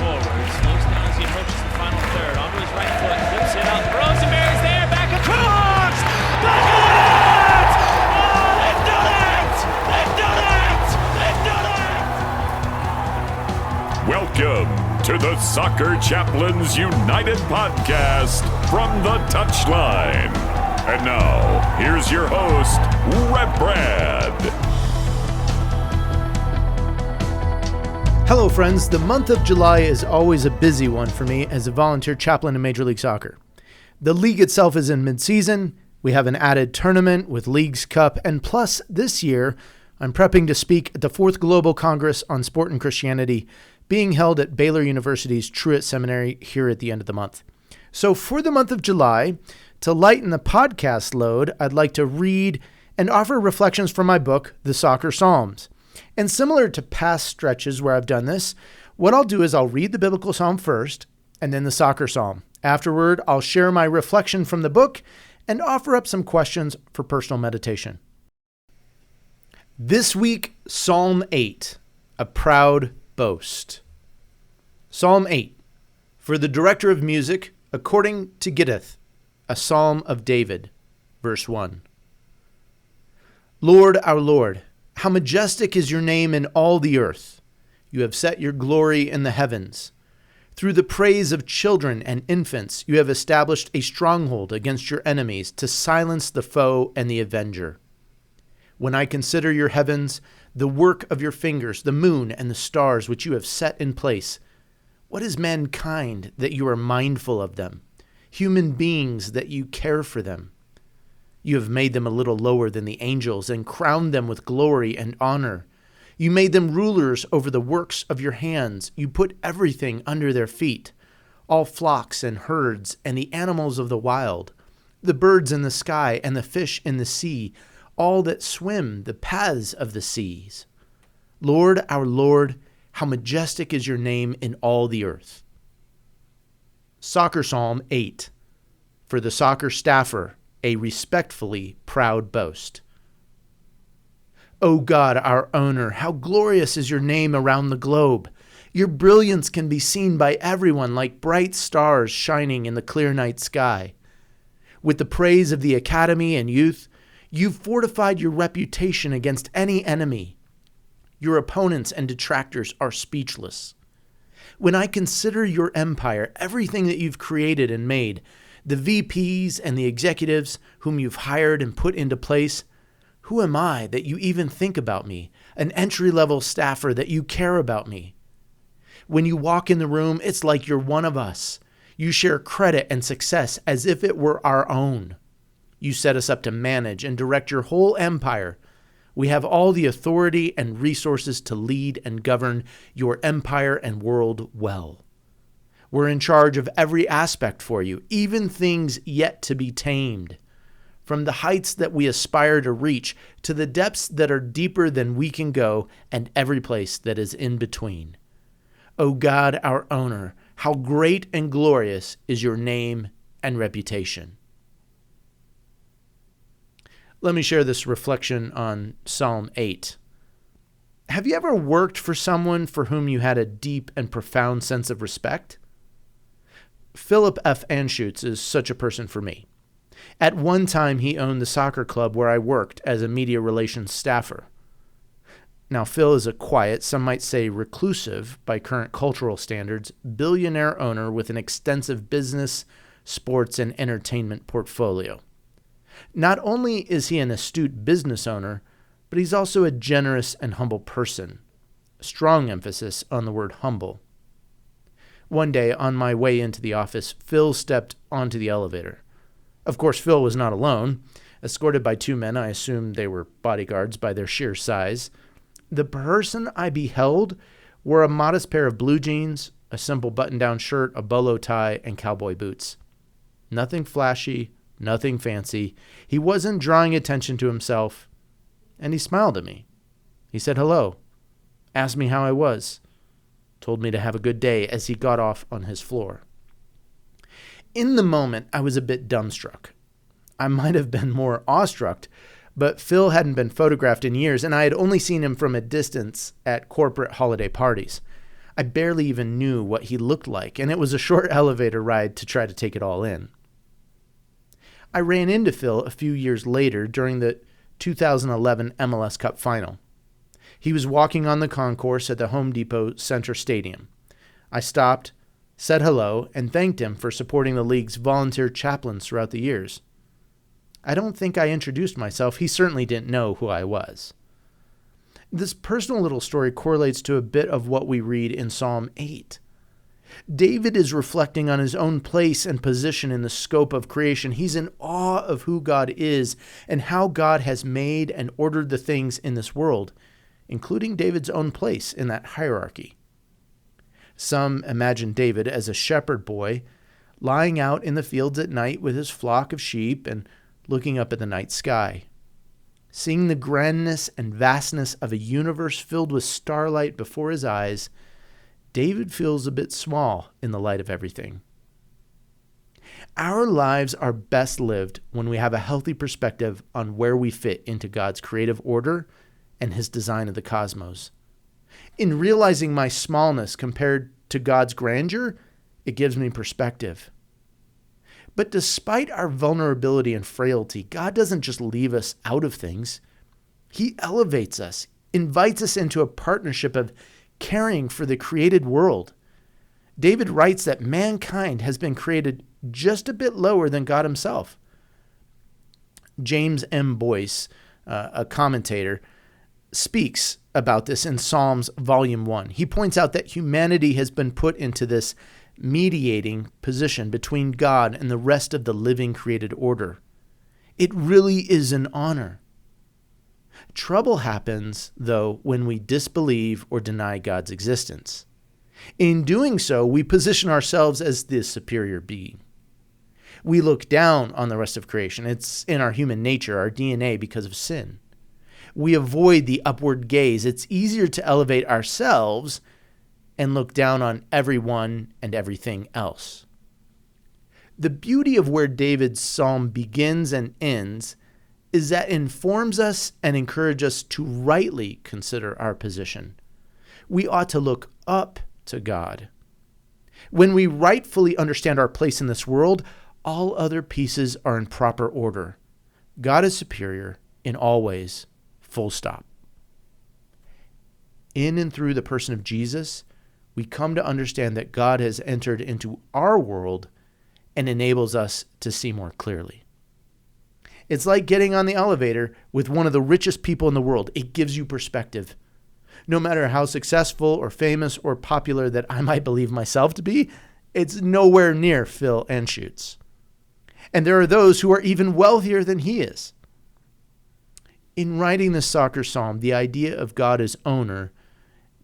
forward, slows down as he approaches the final third. Onto his right foot, flips it up, throws and Mary's there, back across! Back of the net! Oh, they've done it! They've done it! They've done it! Welcome to the Soccer Chaplains United podcast from the Touchline. And now, here's your host, Rev Brad. Hello friends, the month of July is always a busy one for me as a volunteer chaplain in Major League Soccer. The league itself is in mid-season, we have an added tournament with Leagues Cup, and plus this year I'm prepping to speak at the 4th Global Congress on Sport and Christianity being held at Baylor University's Truett Seminary here at the end of the month. So for the month of July, to lighten the podcast load, I'd like to read and offer reflections from my book, The Soccer Psalms. And similar to past stretches where I've done this, what I'll do is I'll read the biblical psalm first and then the soccer psalm. Afterward, I'll share my reflection from the book and offer up some questions for personal meditation. This week, Psalm 8, a proud boast. Psalm 8, for the director of music, according to Gittith, a psalm of David, verse 1. Lord, our Lord, how majestic is your name in all the earth. You have set your glory in the heavens. Through the praise of children and infants, you have established a stronghold against your enemies to silence the foe and the avenger. When I consider your heavens, the work of your fingers, the moon and the stars which you have set in place, what is mankind that you are mindful of them? Human beings that you care for them. You have made them a little lower than the angels and crowned them with glory and honor. You made them rulers over the works of your hands. You put everything under their feet, all flocks and herds and the animals of the wild, the birds in the sky and the fish in the sea, all that swim the paths of the seas. Lord, our Lord, how majestic is your name in all the earth. Soccer Psalm 8, for the soccer staffer, a respectfully proud boast. O God, our owner, how glorious is your name around the globe. Your brilliance can be seen by everyone like bright stars shining in the clear night sky. With the praise of the academy and youth, you've fortified your reputation against any enemy. Your opponents and detractors are speechless. When I consider your empire, everything that you've created and made, the VPs and the executives whom you've hired and put into place, who am I that you even think about me, an entry-level staffer that you care about me? When you walk in the room, it's like you're one of us. You share credit and success as if it were our own. You set us up to manage and direct your whole empire. We have all the authority and resources to lead and govern your empire and world well. We're in charge of every aspect for you, even things yet to be tamed. From the heights that we aspire to reach to the depths that are deeper than we can go and every place that is in between. O God, our owner, how great and glorious is your name and reputation. Let me share this reflection on Psalm 8. Have you ever worked for someone for whom you had a deep and profound sense of respect? Philip F. Anschutz is such a person for me. At one time, he owned the soccer club where I worked as a media relations staffer. Now, Phil is a quiet, some might say reclusive by current cultural standards, billionaire owner with an extensive business, sports, and entertainment portfolio. Not only is he an astute business owner, but he's also a generous and humble person. Strong emphasis on the word humble. One day, on my way into the office, Phil stepped onto the elevator. Of course, Phil was not alone. Escorted by two men, I assumed they were bodyguards by their sheer size. The person I beheld wore a modest pair of blue jeans, a simple button-down shirt, a bolo tie, and cowboy boots. Nothing flashy, nothing fancy. He wasn't drawing attention to himself, and he smiled at me. He said hello, asked me how I was, told me to have a good day as he got off on his floor. In the moment, I was a bit dumbstruck. I might have been more awestruck, but Phil hadn't been photographed in years, and I had only seen him from a distance at corporate holiday parties. I barely even knew what he looked like, and it was a short elevator ride to try to take it all in. I ran into Phil a few years later during the 2011 MLS Cup final. He was walking on the concourse at the Home Depot Center Stadium. I stopped, said hello, and thanked him for supporting the league's volunteer chaplains throughout the years. I don't think I introduced myself. He certainly didn't know who I was. This personal little story correlates to a bit of what we read in Psalm 8. David is reflecting on his own place and position in the scope of creation. He's in awe of who God is and how God has made and ordered the things in this world, including David's own place in that hierarchy. Some imagine David as a shepherd boy lying out in the fields at night with his flock of sheep and looking up at the night sky. Seeing the grandness and vastness of a universe filled with starlight before his eyes, David feels a bit small in the light of everything. Our lives are best lived when we have a healthy perspective on where we fit into God's creative order and his design of the cosmos. In realizing my smallness compared to God's grandeur, it gives me perspective. But despite our vulnerability and frailty, God doesn't just leave us out of things. He elevates us, invites us into a partnership of caring for the created world. David writes that mankind has been created just a bit lower than God himself. James M. Boyce, a commentator, speaks about this in Psalms Volume 1. He points out that humanity has been put into this mediating position between God and the rest of the living created order. It really is an honor. Trouble happens, though, when we disbelieve or deny God's existence. In doing so, we position ourselves as the superior being. We look down on the rest of creation. It's in our human nature, our DNA, because of sin. We avoid the upward gaze. It's easier to elevate ourselves and look down on everyone and everything else. The beauty of where David's psalm begins and ends is that it informs us and encourages us to rightly consider our position. We ought to look up to God. When we rightfully understand our place in this world, all other pieces are in proper order. God is superior in all ways, full stop. In and through the person of Jesus, we come to understand that God has entered into our world and enables us to see more clearly. It's like getting on the elevator with one of the richest people in the world. It gives you perspective. No matter how successful or famous or popular that I might believe myself to be, it's nowhere near Phil Anschutz. And there are those who are even wealthier than he is. In writing the soccer psalm, the idea of God as owner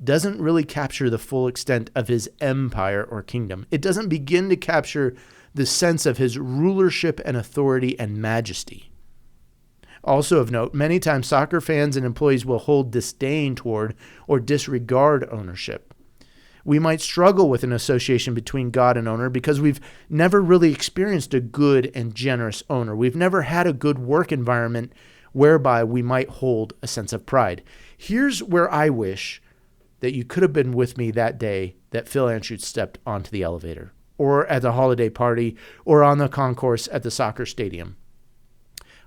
doesn't really capture the full extent of his empire or kingdom. It doesn't begin to capture the sense of his rulership and authority and majesty. Also of note, many times soccer fans and employees will hold disdain toward or disregard ownership. We might struggle with an association between God and owner because we've never really experienced a good and generous owner. We've never had a good work environment whereby we might hold a sense of pride. Here's where I wish that you could have been with me that day that Phil Anschutz stepped onto the elevator, or at the holiday party, or on the concourse at the soccer stadium.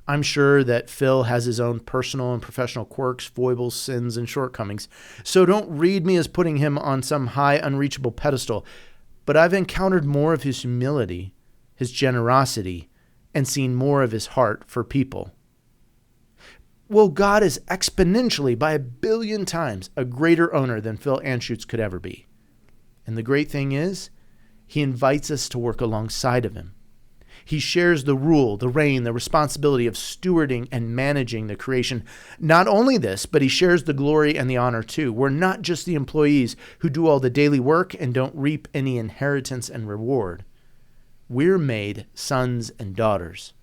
I'm sure that Phil has his own personal and professional quirks, foibles, sins, and shortcomings, so don't read me as putting him on some high, unreachable pedestal, but I've encountered more of his humility, his generosity, and seen more of his heart for people. Well, God is exponentially, by 1 billion times, a greater owner than Phil Anschutz could ever be. And the great thing is, he invites us to work alongside of him. He shares the rule, the reign, the responsibility of stewarding and managing the creation. Not only this, but he shares the glory and the honor too. We're not just the employees who do all the daily work and don't reap any inheritance and reward. We're made sons and daughters.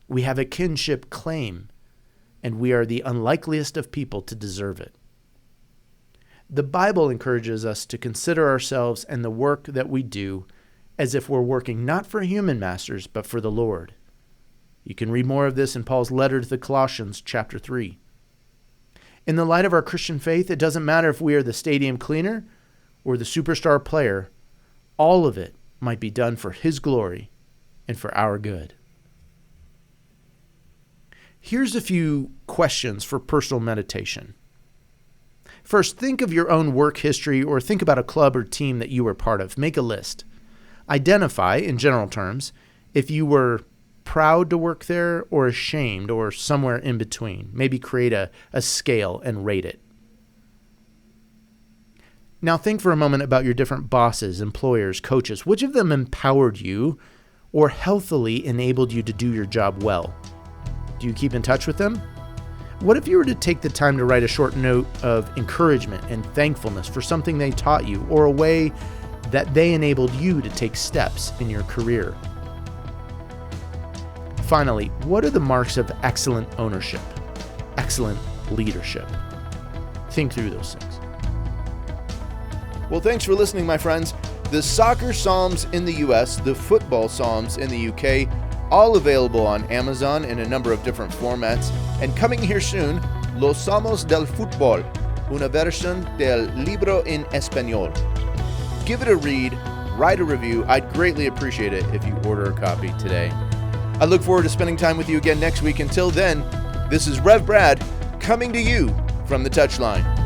We have a kinship claim, and we are the unlikeliest of people to deserve it. The Bible encourages us to consider ourselves and the work that we do as if we're working not for human masters, but for the Lord. You can read more of this in Paul's letter to the Colossians, chapter 3. In the light of our Christian faith, it doesn't matter if we are the stadium cleaner or the superstar player, all of it might be done for His glory and for our good. Here's a few questions for personal meditation. First, think of your own work history or think about a club or team that you were part of. Make a list. Identify, in general terms, if you were proud to work there or ashamed or somewhere in between. Maybe create a scale and rate it. Now think for a moment about your different bosses, employers, coaches. Which of them empowered you or healthily enabled you to do your job well? Do you keep in touch with them? What if you were to take the time to write a short note of encouragement and thankfulness for something they taught you or a way that they enabled you to take steps in your career? Finally, what are the marks of excellent ownership, excellent leadership? Think through those things. Well, thanks for listening, my friends. The soccer psalms in the US, the football psalms in the UK, all available on Amazon in a number of different formats. And coming here soon, Los Salmos del Fútbol, una versión del libro en español. Give it a read, write a review. I'd greatly appreciate it if you order a copy today. I look forward to spending time with you again next week. Until then, this is Rev Brad coming to you from the Touchline.